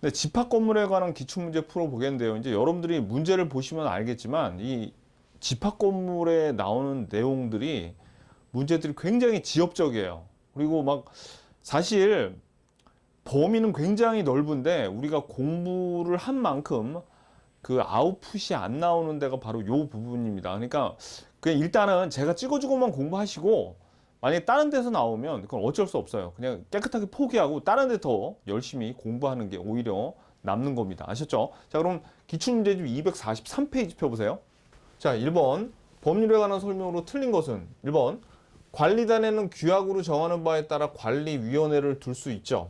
네, 집합 건물에 관한 기출문제 풀어보겠는데요. 이제 여러분들이 문제를 보시면 알겠지만 이 집합 건물에 나오는 내용들이 문제들이 굉장히 지엽적이에요. 그리고 막 사실 범위는 굉장히 넓은데 우리가 공부를 한 만큼 그 아웃풋이 안 나오는 데가 바로 요 부분입니다. 그러니까 그냥 일단은 제가 찍어주고만 공부하시고 만약에 다른 데서 나오면 그건 어쩔 수 없어요. 그냥 깨끗하게 포기하고 다른 데 더 열심히 공부하는 게 오히려 남는 겁니다. 아셨죠? 자, 그럼 기출문제집 243페이지 펴보세요. 자, 1번 법률에 관한 설명으로 틀린 것은 1번 관리단에는 규약으로 정하는 바에 따라 관리위원회를 둘 수 있죠.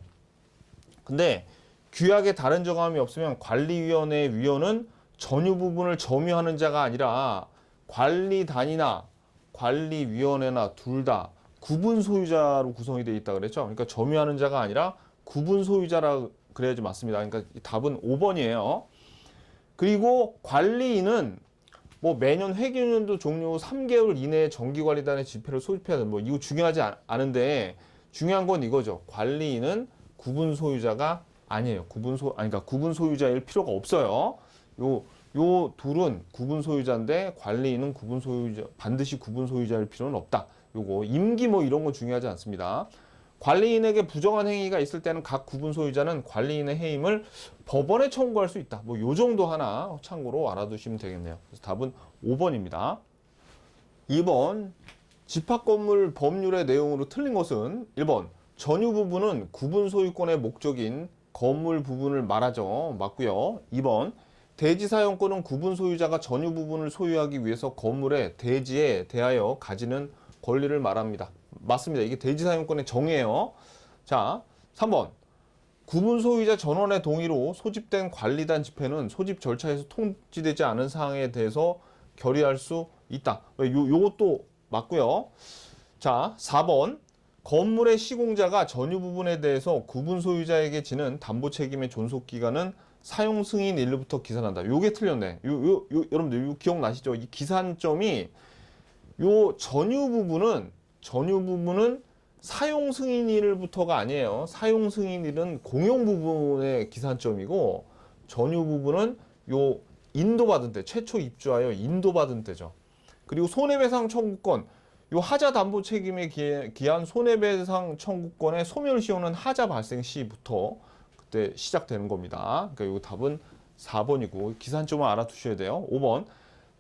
근데 규약에 다른 정함이 없으면 관리위원회의 위원은 전유 부분을 점유하는 자가 아니라 관리단이나 관리위원회나 둘 다 구분 소유자로 구성이 되어 있다 그랬죠. 그러니까 점유하는 자가 아니라 구분 소유자라 그래야지 맞습니다. 그러니까 답은 5번이에요. 그리고 관리인은 뭐 매년 회계연도 종료 후 3개월 이내에 정기관리단의 집회를 소집해야 되는 뭐 이거 중요하지 않은데 중요한 건 이거죠. 관리인은 구분 소유자가 아니에요. 그러니까 구분 소유자일 필요가 없어요. 요 둘은 구분 소유자인데 관리인은 구분 소유자, 반드시 구분 소유자일 필요는 없다. 요거 임기 뭐 이런 건 중요하지 않습니다. 관리인에게 부정한 행위가 있을 때는 각 구분 소유자는 관리인의 해임을 법원에 청구할 수 있다. 뭐 요 정도 하나 참고로 알아두시면 되겠네요. 그래서 답은 5번입니다. 2번 집합 건물 법률의 내용으로 틀린 것은 1번 전유 부분은 구분 소유권의 목적인 건물 부분을 말하죠. 맞고요. 2번 대지 사용권은 구분 소유자가 전유 부분을 소유하기 위해서 건물의 대지에 대하여 가지는 권리를 말합니다. 맞습니다. 이게 대지 사용권의 정의예요. 자, 3번 구분 소유자 전원의 동의로 소집된 관리단 집회는 소집 절차에서 통지되지 않은 사항에 대해서 결의할 수 있다. 요것도 맞고요. 자, 4번 건물의 시공자가 전유 부분에 대해서 구분 소유자에게 지는 담보 책임의 존속 기간은 사용 승인일로부터 기산한다. 요게 틀렸네. 여러분들 요 기억나시죠? 이 기산점이 요 전유 부분은 사용 승인일부터가 아니에요. 사용 승인일은 공용 부분의 기산점이고 전유 부분은 요 인도받은 때, 최초 입주하여 인도받은 때죠. 그리고 손해배상 청구권, 요 하자 담보 책임에 기한 손해배상 청구권의 소멸시효는 하자 발생 시부터 그때 시작되는 겁니다. 그러니까 요 답은 4번이고 기산점을 알아두셔야 돼요. 5번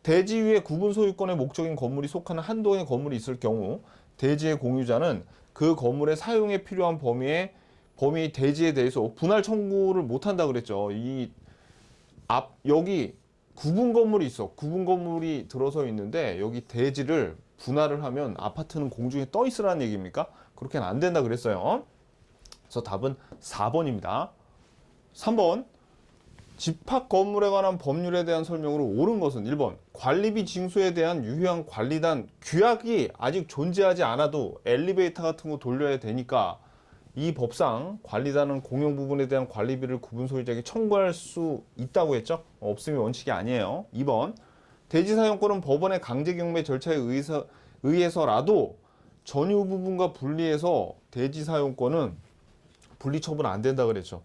대지 위에 구분 소유권의 목적인 건물이 속하는 한동의 건물이 있을 경우 대지의 공유자는 그 건물의 사용에 필요한 범위 대지에 대해서 분할 청구를 못한다 그랬죠. 여기 구분 건물이 있어. 구분 건물이 들어서 있는데 여기 대지를 분할을 하면 아파트는 공중에 떠 있으라는 얘기입니까? 그렇게는 안 된다 그랬어요. 그래서 답은 4번입니다. 3번 집합 건물에 관한 법률에 대한 설명으로 옳은 것은 1번 관리비 징수에 대한 유효한 관리단 규약이 아직 존재하지 않아도 엘리베이터 같은 거 돌려야 되니까 이 법상 관리단은 공용 부분에 대한 관리비를 구분 소유자에게 청구할 수 있다고 했죠. 없으면 원칙이 아니에요. 2번 대지 사용권은 법원의 강제 경매 절차에 의해서라도 전유 부분과 분리해서 대지 사용권은 분리 처분 안 된다 그랬죠.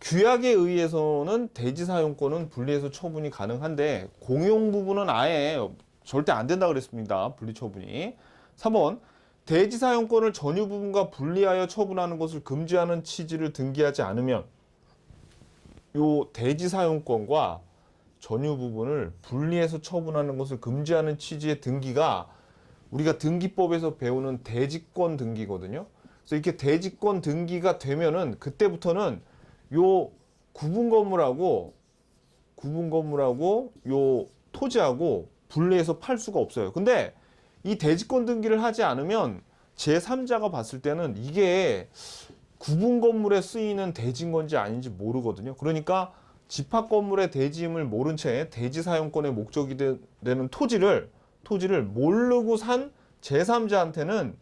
규약에 의해서는 대지 사용권은 분리해서 처분이 가능한데 공용 부분은 아예 절대 안 된다 그랬습니다. 분리 처분이. 3번 대지 사용권을 전유 부분과 분리하여 처분하는 것을 금지하는 취지를 등기하지 않으면 요 대지 사용권과 전유 부분을 분리해서 처분하는 것을 금지하는 취지의 등기가 우리가 등기법에서 배우는 대지권 등기거든요. 그래서 이렇게 대지권 등기가 되면은 그때부터는 요 구분 건물하고 요 토지하고 분리해서 팔 수가 없어요. 근데 이 대지권 등기를 하지 않으면 제3자가 봤을 때는 이게 구분 건물에 쓰이는 대지인 건지 아닌지 모르거든요. 그러니까 집합 건물의 대지임을 모른 채 대지 사용권의 목적이 되는 토지를 모르고 산 제3자한테는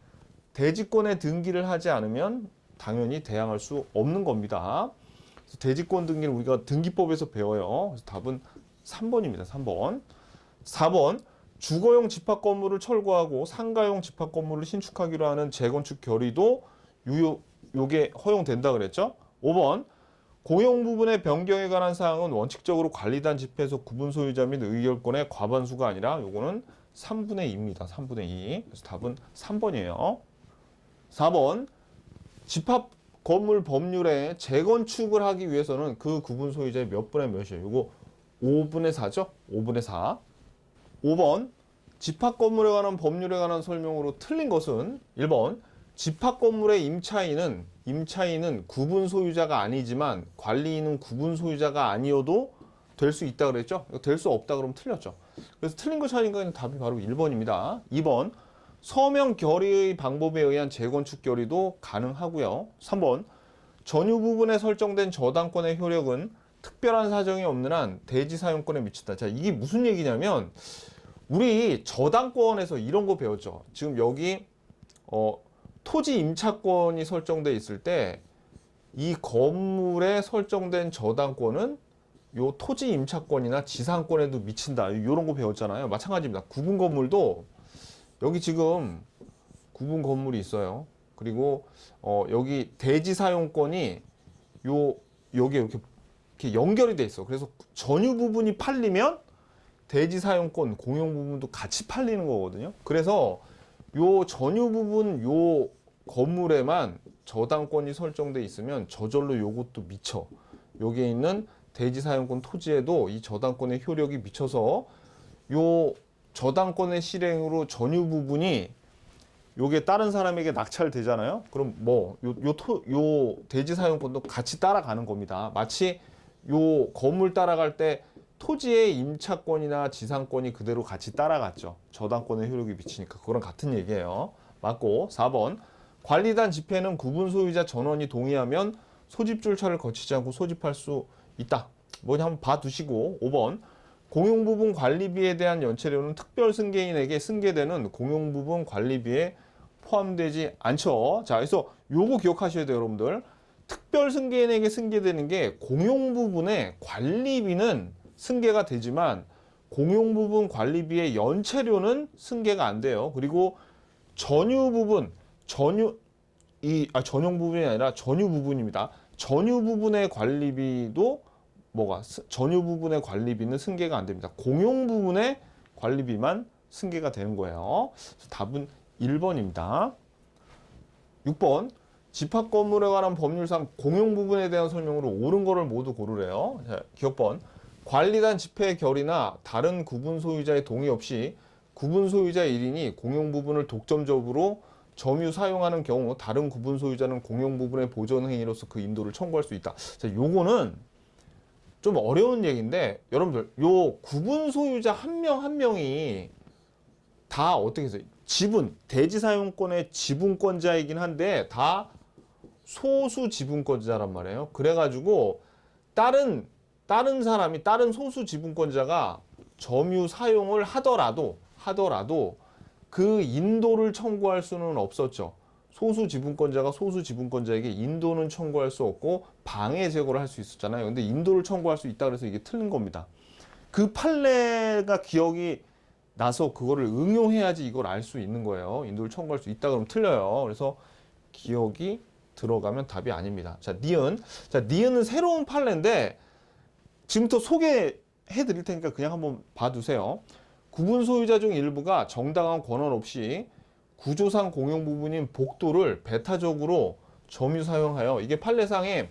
대지권의 등기를 하지 않으면 당연히 대항할 수 없는 겁니다. 그래서 대지권 등기는 우리가 등기법에서 배워요. 그래서 답은 3번입니다. 3번. 4번 주거용 집합 건물을 철거하고 상가용 집합 건물을 신축하기로 하는 재건축 결의도 요게 허용된다 그랬죠. 5번 공용 부분의 변경에 관한 사항은 원칙적으로 관리단 집회에서 구분 소유자 및 의결권의 과반수가 아니라 요거는 3분의 2입니다. 3분의 2. 그래서 답은 3번이에요. 4번. 집합 건물 법률에 재건축을 하기 위해서는 그 구분 소유자의 몇 분의 몇이에요? 요거 5분의 4죠? 5분의 4. 5번. 집합 건물에 관한 법률에 관한 설명으로 틀린 것은 1번. 집합 건물의 임차인은 구분 소유자가 아니지만 관리인은 구분 소유자가 아니어도 될 수 있다 그랬죠? 될 수 없다 그러면 틀렸죠. 그래서 틀린 거 찾으니까 답이 바로 1번입니다. 2번. 서명 결의의 방법에 의한 재건축 결의도 가능하고요. 3번. 전유 부분에 설정된 저당권의 효력은 특별한 사정이 없는 한 대지 사용권에 미친다. 자, 이게 무슨 얘기냐면 우리 저당권에서 이런 거 배웠죠. 지금 여기 토지 임차권이 설정돼 있을 때 이 건물에 설정된 저당권은 요 토지 임차권이나 지상권에도 미친다. 이런 거 배웠잖아요. 마찬가지입니다. 구분 건물도 여기 지금 구분 건물이 있어요. 그리고 여기 대지 사용권이 여기 이렇게 연결이 돼 있어. 그래서 전유 부분이 팔리면 대지 사용권, 공용 부분도 같이 팔리는 거거든요. 그래서 요 전유 부분 요 건물에만 저당권이 설정돼 있으면 저절로 요것도 미쳐. 여기에 있는 대지 사용권 토지에도 이 저당권의 효력이 미쳐서 요 저당권의 실행으로 전유 부분이 요게 다른 사람에게 낙찰되잖아요. 그럼 뭐 요 대지 사용권도 같이 따라가는 겁니다. 마치 요 건물 따라갈 때 토지의 임차권이나 지상권이 그대로 같이 따라갔죠. 저당권의 효력이 미치니까. 그거랑 같은 얘기예요. 맞고. 4번. 관리단 집회는 구분 소유자 전원이 동의하면 소집 절차를 거치지 않고 소집할 수 있다. 뭐냐 한번 봐두시고. 5번. 공용부분 관리비에 대한 연체료는 특별 승계인에게 승계되는 공용부분 관리비에 포함되지 않죠. 자, 그래서 요거 기억하셔야 돼요, 여러분들. 특별 승계인에게 승계되는 게 공용부분의 관리비는 승계가 되지만 공용부분 관리비의 연체료는 승계가 안 돼요. 그리고 전유 부분, 전용 부분이 아니라 전유 부분입니다. 전유 부분의 관리비도 전유 부분의 관리비는 승계가 안 됩니다. 공용 부분의 관리비만 승계가 되는 거예요. 그래서 답은 1번입니다. 6번. 집합 건물에 관한 법률상 공용 부분에 대한 설명으로 옳은 거를 모두 고르래요. 자, 기억번. 관리단 집회 결의나 다른 구분 소유자의 동의 없이 구분 소유자 1인이 공용 부분을 독점적으로 점유 사용하는 경우 다른 구분 소유자는 공용 부분의 보존 행위로서 그 인도를 청구할 수 있다. 자, 요거는 좀 어려운 얘기인데 여러분들 요 구분 소유자 한 명 한 명이 다 어떻게 해서 지분, 대지 사용권의 지분권자이긴 한데 다 소수 지분권자란 말이에요. 그래가지고 다른 사람이 다른 소수 지분권자가 점유 사용을 하더라도 그 인도를 청구할 수는 없었죠. 소수 지분권자가 소수 지분권자에게 인도는 청구할 수 없고 방해 제거를 할 수 있었잖아요. 근데 인도를 청구할 수 있다 그래서 이게 틀린 겁니다. 그 판례가 기억이 나서 그거를 응용해야지 이걸 알 수 있는 거예요. 인도를 청구할 수 있다 그러면 틀려요. 그래서 기억이 들어가면 답이 아닙니다. 자, 니은. 자, 니은은 새로운 판례인데 지금부터 소개해 드릴 테니까 그냥 한번 봐두세요. 구분 소유자 중 일부가 정당한 권한 없이 구조상 공용 부분인 복도를 배타적으로 점유 사용하여 이게 판례상에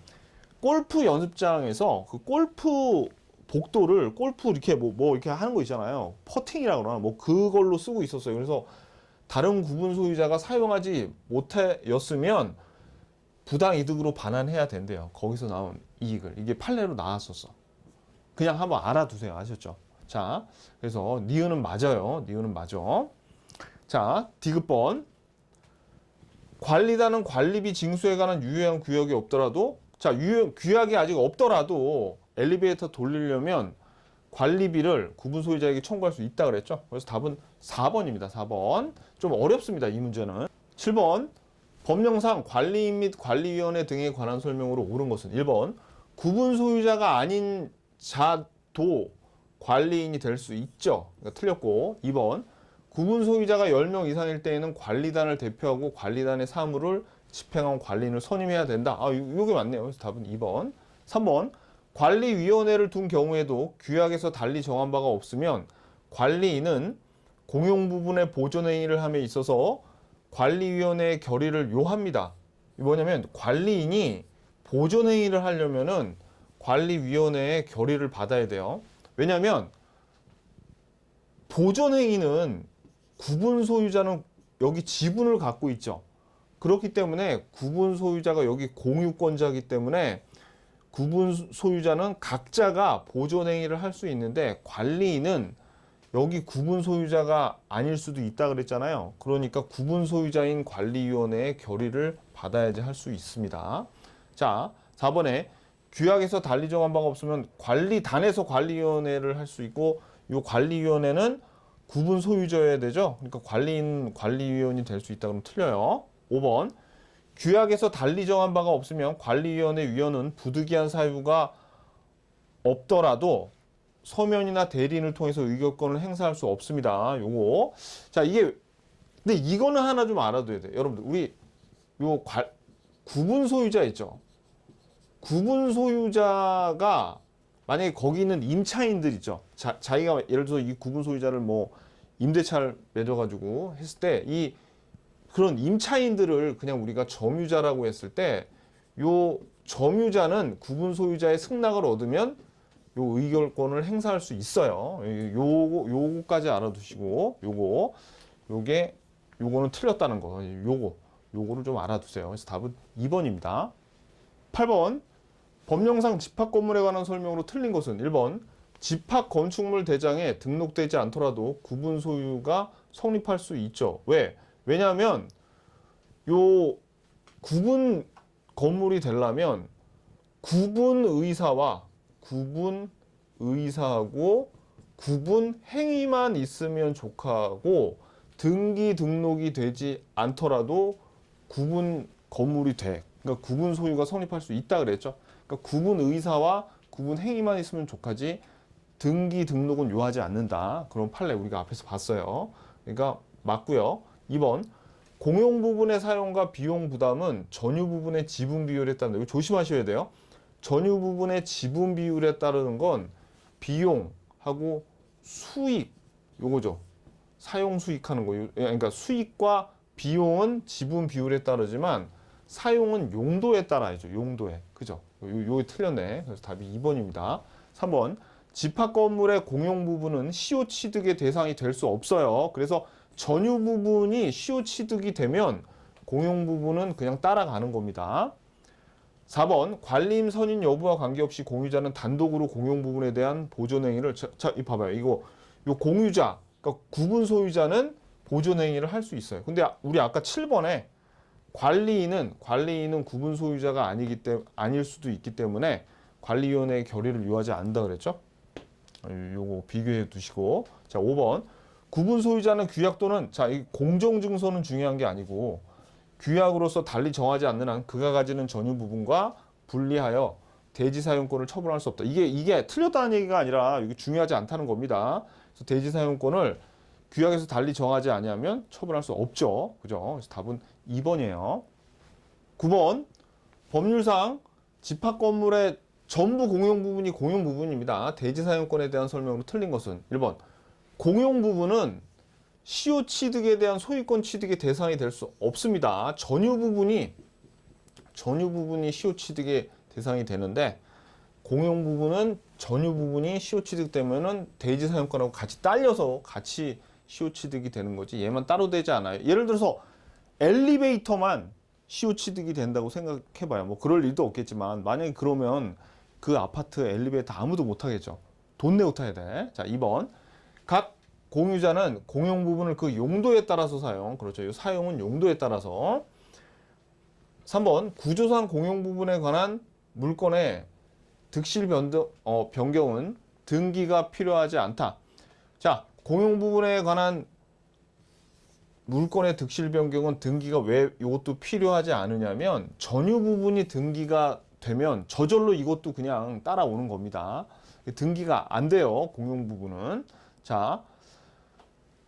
골프 연습장에서 그 골프 복도를 골프 이렇게 뭐 이렇게 하는 거 있잖아요. 퍼팅이라고 그러나 뭐 그걸로 쓰고 있었어요. 그래서 다른 구분 소유자가 사용하지 못하였으면 부당 이득으로 반환해야 된대요. 거기서 나온 이익을. 이게 판례로 나왔었어. 그냥 한번 알아두세요. 아셨죠? 자, 그래서 니은은 맞아요. 니은은 맞아. 자, 디귿번. 관리단은 관리비 징수에 관한 유효한 규약이 없더라도 규약이 아직 없더라도 엘리베이터 돌리려면 관리비를 구분 소유자에게 청구할 수 있다 그랬죠. 그래서 답은 4번입니다. 4번. 좀 어렵습니다. 이 문제는. 7번. 법령상 관리인 및 관리위원회 등에 관한 설명으로 옳은 것은 1번. 구분 소유자가 아닌 자도 관리인이 될 수 있죠. 그러니까 틀렸고. 2번. 구분 소유자가 10명 이상일 때에는 관리단을 대표하고 관리단의 사무를 집행한 관리인을 선임해야 된다. 이게 맞네요. 그래서 답은 2번. 3번 관리위원회를 둔 경우에도 규약에서 달리 정한 바가 없으면 관리인은 공용부분의 보존행위를 함에 있어서 관리위원회의 결의를 요합니다. 뭐냐면 관리인이 보존행위를 하려면은 관리위원회의 결의를 받아야 돼요. 왜냐하면 보존행위는 구분 소유자는 여기 지분을 갖고 있죠. 그렇기 때문에 구분 소유자가 여기 공유권자이기 때문에 구분 소유자는 각자가 보존행위를 할 수 있는데 관리인은 여기 구분 소유자가 아닐 수도 있다 그랬잖아요. 그러니까 구분 소유자인 관리위원회의 결의를 받아야지 할 수 있습니다. 자, 4번에 규약에서 달리 정한 바가 없으면 관리단에서 관리위원회를 할 수 있고 이 관리위원회는 구분 소유자여야 되죠. 그러니까 관리인, 관리위원이 될 수 있다 그러면 틀려요. 5번 규약에서 달리 정한 바가 없으면 관리위원회 위원은 부득이한 사유가 없더라도 서면이나 대리인을 통해서 의결권을 행사할 수 없습니다. 요거. 자, 이게 근데 이거는 하나 좀 알아둬야 돼요. 여러분들 우리 요 구분 소유자 있죠. 구분 소유자가 만약에 거기 있는 임차인들 있죠. 자기가 예를 들어서 이 구분 소유자를 뭐 임대차를 맺어가지고 했을 때 이 그런 임차인들을 그냥 우리가 점유자라고 했을 때 요 점유자는 구분 소유자의 승낙을 얻으면 요 의결권을 행사할 수 있어요. 요거까지 알아두시고 요거는 틀렸다는 거. 요거를 좀 알아두세요. 그래서 답은 2번입니다. 8번 법령상 집합 건물에 관한 설명으로 틀린 것은 1번 집합 건축물 대장에 등록되지 않더라도 구분 소유가 성립할 수 있죠. 왜? 왜냐하면 요 구분 건물이 되려면 구분 의사하고 구분 행위만 있으면 족하고 등기 등록이 되지 않더라도 구분 건물이 돼. 그러니까 구분 소유가 성립할 수 있다 그랬죠. 그러니까 구분 의사와 구분 행위만 있으면 족하지 등기 등록은 요하지 않는다. 그런 판례 우리가 앞에서 봤어요. 그러니까 맞고요. 2번 공용 부분의 사용과 비용 부담은 전유 부분의 지분 비율에 따른다. 이거 조심하셔야 돼요. 전유 부분의 지분 비율에 따르는 건 비용하고 수익 요거죠. 사용 수익하는 거. 그러니까 수익과 비용은 지분 비율에 따르지만 사용은 용도에 따라야죠. 용도에. 그죠? 요게 틀렸네. 그래서 답이 2번입니다. 3번 집합 건물의 공용 부분은 시효 취득의 대상이 될 수 없어요. 그래서 전유 부분이 시효 취득이 되면 공용 부분은 그냥 따라가는 겁니다. 4번 관리임 선임 여부와 관계없이 공유자는 단독으로 공용 부분에 대한 보존 행위를 이 봐봐요. 요 공유자, 그러니까 구분 소유자는 보존 행위를 할 수 있어요. 근데 우리 아까 7번에 관리인은 구분 소유자가 아닐 수도 있기 때문에 관리위원회의 결의를 요하지 않는다 그랬죠? 요거 비교해 두시고. 자, 5번 구분 소유자는 규약 또는 이 공정 증서는 중요한 게 아니고 규약으로서 달리 정하지 않는 한 그가 가지는 전유 부분과 분리하여 대지 사용권을 처분할 수 없다. 이게 틀렸다는 얘기가 아니라 이게 중요하지 않다는 겁니다. 그래서 대지 사용권을 규약에서 달리 정하지 아니하면 처분할 수 없죠. 그죠? 그래서 답은 2번이에요. 9번 법률상 집합 건물의 전부 공용 부분이 공용 부분입니다. 대지 사용권에 대한 설명으로 틀린 것은 1번 공용 부분은 시효 취득에 대한 소유권 취득의 대상이 될 수 없습니다. 전유 부분이 시효 취득의 대상이 되는데 공용 부분은 전유 부분이 시효 취득되면은 대지 사용권하고 같이 딸려서 같이 시효 취득이 되는 거지 얘만 따로 되지 않아요. 예를 들어서 엘리베이터만 시효 취득이 된다고 생각해봐요. 뭐 그럴 일도 없겠지만 만약에 그러면 그 아파트 엘리베이터 아무도 못 타겠죠. 돈 내고 타야 돼. 자, 2번 각 공유자는 공용 부분을 그 용도에 따라서 사용. 그렇죠. 이 사용은 용도에 따라서. 3번 구조상 공용 부분에 관한 물건의 득실 변경은 등기가 필요하지 않다. 자, 공용 부분에 관한 물건의 득실 변경은 등기가 왜 이것도 필요하지 않으냐면 전유 부분이 등기가 되면 저절로 이것도 그냥 따라오는 겁니다. 등기가 안 돼요. 공용 부분은. 자,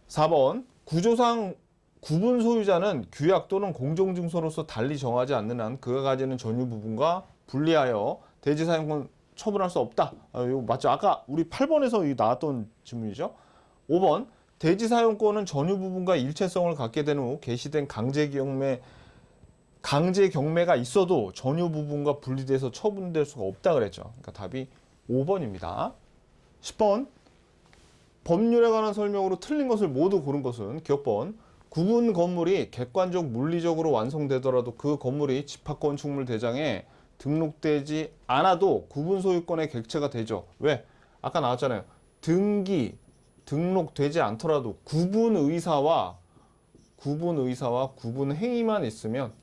4번 구조상 구분 소유자는 규약 또는 공정증서로서 달리 정하지 않는 한 그가 가지는 전유 부분과 분리하여 대지 사용권 처분할 수 없다. 이거 맞죠? 아까 우리 8번에서 나왔던 질문이죠. 5번 대지 사용권은 전유 부분과 일체성을 갖게 된 후 개시된 강제 경매가 있어도 전유 부분과 분리돼서 처분될 수가 없다 그랬죠. 그러니까 답이 5번입니다. 10번 법률에 관한 설명으로 틀린 것을 모두 고른 것은 기억번 구분 건물이 객관적 물리적으로 완성되더라도 그 건물이 집합건축물 대장에 등록되지 않아도 구분 소유권의 객체가 되죠. 왜? 아까 나왔잖아요. 등록되지 않더라도 구분 의사와 구분 행위만 있으면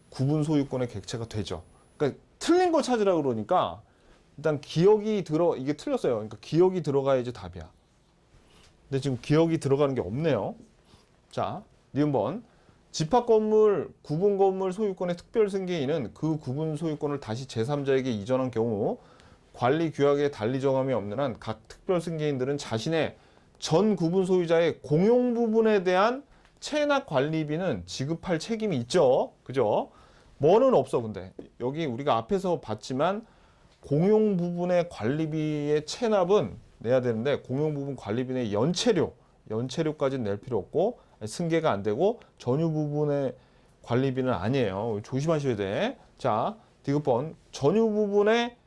구분 소유권의 객체가 되죠. 그러니까 틀린 거 찾으라 그러니까 일단 이게 틀렸어요. 그러니까 기억이 들어가야지 답이야. 근데 지금 기억이 들어가는 게 없네요. 자, 니은번 집합건물, 구분건물 소유권의 특별승계인은 그 구분 소유권을 다시 제3자에게 이전한 경우 관리규약에 달리 정함이 없는 한 각 특별승계인들은 자신의 전 구분 소유자의 공용 부분에 대한 체납 관리비는 지급할 책임이 있죠. 그죠? 뭐는 없어. 근데 여기 우리가 앞에서 봤지만 공용 부분의 관리비의 체납은 내야 되는데 공용 부분 관리비 내 연체료까지는 낼 필요 없고 승계가 안 되고 전유 부분의 관리비는 아니에요. 조심하셔야 돼. 자, 디귿번 전유 부분의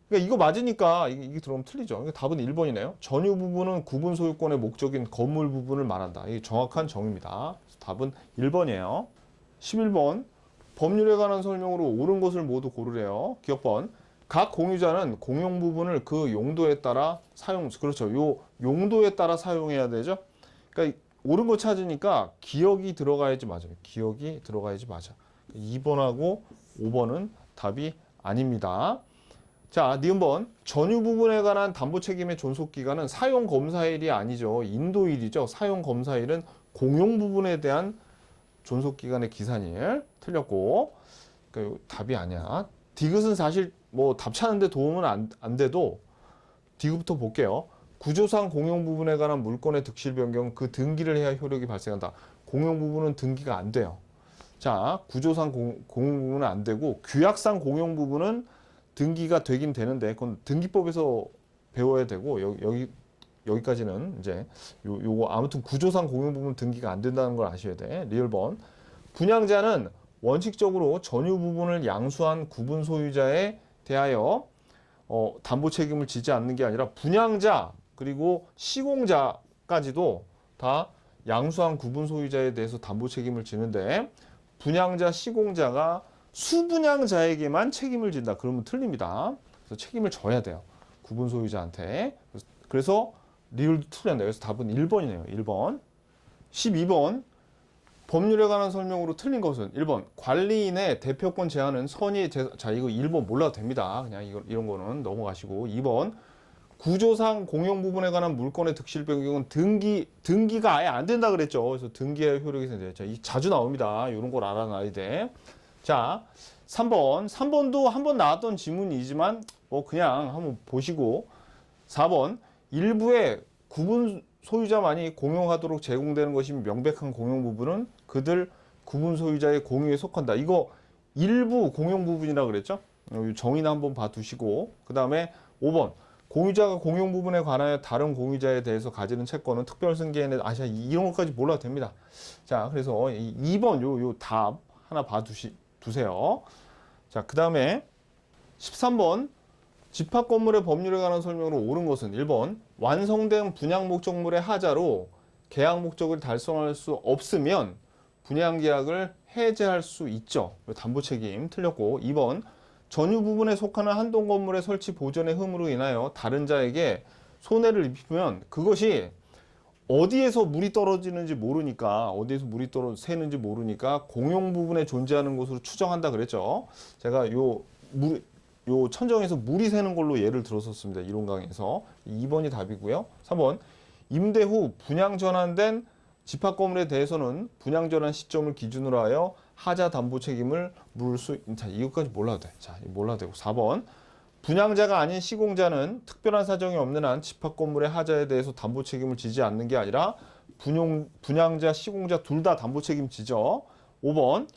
그러니까 이거 맞으니까 이게 들어오면 틀리죠. 그러니까 답은 1번이네요. 전유 부분은 구분 소유권의 목적인 건물 부분을 말한다. 이게 정확한 정의입니다. 답은 1번이에요. 11번 법률에 관한 설명으로 옳은 것을 모두 고르래요. 기억번 각 공유자는 공용 부분을 그 용도에 따라 그렇죠. 요 용도에 따라 사용해야 되죠. 그러니까 옳은 거 찾으니까 기억이 들어가야지 맞아요. 기억이 들어가야지 맞아. 2번하고 5번은 답이 아닙니다. 자, 니은번 전유 부분에 관한 담보 책임의 존속 기간은 사용 검사일이 아니죠. 인도일이죠. 사용 검사일은 공용 부분에 대한 존속 기간의 기산일. 틀렸고. 그러니까 답이 아니야. 디귿은 사실 뭐 답 찾는데 도움은 안 돼도 디귿부터 볼게요. 구조상 공용 부분에 관한 물권의 득실 변경 그 등기를 해야 효력이 발생한다. 공용 부분은 등기가 안 돼요. 자, 구조상 공용 부분은 안 되고 규약상 공용 부분은 등기가 되긴 되는데 그건 등기법에서 배워야 되고 여기까지는 이제 요거 아무튼 구조상 공용 부분 등기가 안 된다는 걸 아셔야 돼. 리을번 분양자는 원칙적으로 전유 부분을 양수한 구분 소유자에 대하여 담보 책임을 지지 않는 게 아니라 분양자 그리고 시공자까지도 다 양수한 구분 소유자에 대해서 담보 책임을 지는데 분양자 시공자가 수분양자에게만 책임을 진다. 그러면 틀립니다. 그래서 책임을 져야 돼요. 구분 소유자한테. 그래서 리을도 틀렸네요. 그래서 답은 1번이네요. 1번. 12번. 법률에 관한 설명으로 틀린 것은 1번. 관리인의 대표권 제한은 자, 이거 1번 몰라도 됩니다. 그냥 이런 거는 넘어가시고. 2번. 구조상 공용 부분에 관한 물권의 득실 변경은 등기가 아예 안 된다 그랬죠. 그래서 등기의 효력이 생겨요. 자주 나옵니다. 이런 걸 알아놔야 돼. 자, 3번. 3번도 한번 나왔던 지문이지만 뭐 그냥 한번 보시고 4번. 일부의 구분 소유자만이 공용하도록 제공되는 것이 명백한 공용 부분은 그들 구분 소유자의 공유에 속한다. 이거 일부 공용 부분이라고 그랬죠? 정의는 한번 봐두시고 그 다음에 5번. 공유자가 공용 부분에 관하여 다른 공유자에 대해서 가지는 채권은 특별승계인의 이런 것까지 몰라도 됩니다. 자, 그래서 2번 요 답 하나 두세요. 자, 그 다음에 13번 집합 건물의 법률에 관한 설명으로 옳은 것은 1번 완성된 분양 목적물의 하자로 계약 목적을 달성할 수 없으면 분양 계약을 해제할 수 있죠. 담보 책임 틀렸고 2번 전유 부분에 속하는 한동 건물의 설치 보전의 흠으로 인하여 다른 자에게 손해를 입히면 그것이 어디에서 물이 떨어지는지 모르니까 새는지 모르니까 공용 부분에 존재하는 것으로 추정한다 그랬죠. 제가 요 천정에서 물이 새는 걸로 예를 들었었습니다. 이론 강의에서 2번이 답이고요. 3번 임대 후 분양 전환된 집합 건물에 대해서는 분양 전환 시점을 기준으로 하여 하자 담보 책임을 물을 수 있다. 이것까지 몰라도 돼. 자, 몰라도 되고 4번 분양자가 아닌 시공자는 특별한 사정이 없는 한 집합 건물의 하자에 대해서 담보 책임을 지지 않는 게 아니라 분양자, 시공자 둘 다 담보 책임 지죠. 5번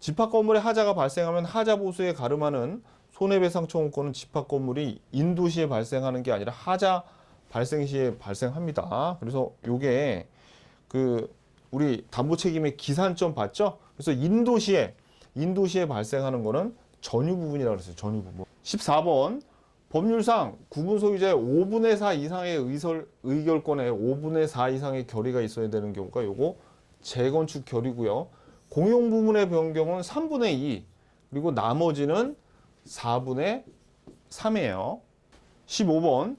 집합 건물의 하자가 발생하면 하자 보수에 가름하는 손해배상청구권은 집합 건물이 인도시에 발생하는 게 아니라 하자 발생 시에 발생합니다. 그래서 요게 그 우리 담보책임의 기산점 봤죠? 그래서 인도시에 발생하는 거는 전유 부분이라고 그랬어요. 전유 부분. 14번 법률상 구분 소유자의 5분의 4 이상의 의결권에 5분의 4 이상의 결의가 있어야 되는 경우가 요거 재건축 결의고요. 공용 부분의 변경은 3분의 2 그리고 나머지는 4분의 3이에요. 15번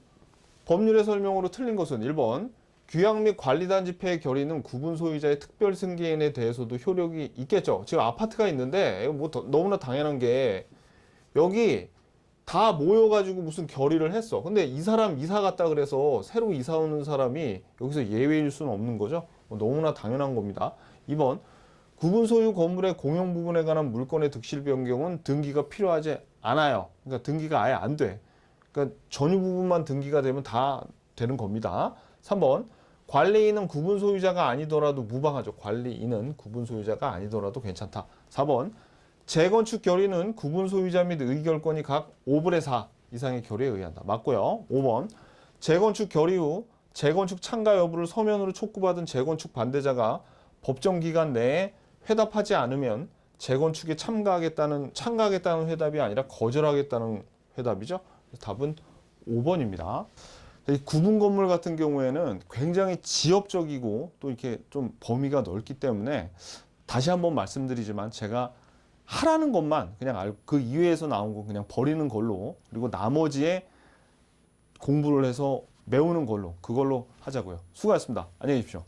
법률의 설명으로 틀린 것은 1번 규약 및 관리단지패의 결의는 구분 소유자의 특별 승계인에 대해서도 효력이 있겠죠. 지금 아파트가 있는데 뭐 너무나 당연한 게 여기 다 모여가지고 무슨 결의를 했어. 근데 이 사람 이사 갔다 그래서 새로 이사 오는 사람이 여기서 예외일 수는 없는 거죠. 뭐 너무나 당연한 겁니다. 2번 구분 소유 건물의 공용 부분에 관한 물권의 득실 변경은 등기가 필요하지 않아요. 그러니까 등기가 아예 안 돼. 그러니까 전유 부분만 등기가 되면 다 되는 겁니다. 3번 관리인은 구분 소유자가 아니더라도 무방하죠. 관리인은 구분 소유자가 아니더라도 괜찮다. 4번 재건축 결의는 구분 소유자 및 의결권이 각 5분의 4 이상의 결의에 의한다. 맞고요. 5번 재건축 결의 후 재건축 참가 여부를 서면으로 촉구받은 재건축 반대자가 법정 기간 내에 회답하지 않으면 재건축에 참가하겠다는 회답이 아니라 거절하겠다는 회답이죠. 답은 5번입니다. 이 구분 건물 같은 경우에는 굉장히 지역적이고 또 이렇게 좀 범위가 넓기 때문에 다시 한번 말씀드리지만 제가 하라는 것만 그냥 그 이외에서 나온 거 그냥 버리는 걸로 그리고 나머지에 공부를 해서 외우는 걸로 그걸로 하자고요. 수고하셨습니다. 안녕히 계십시오.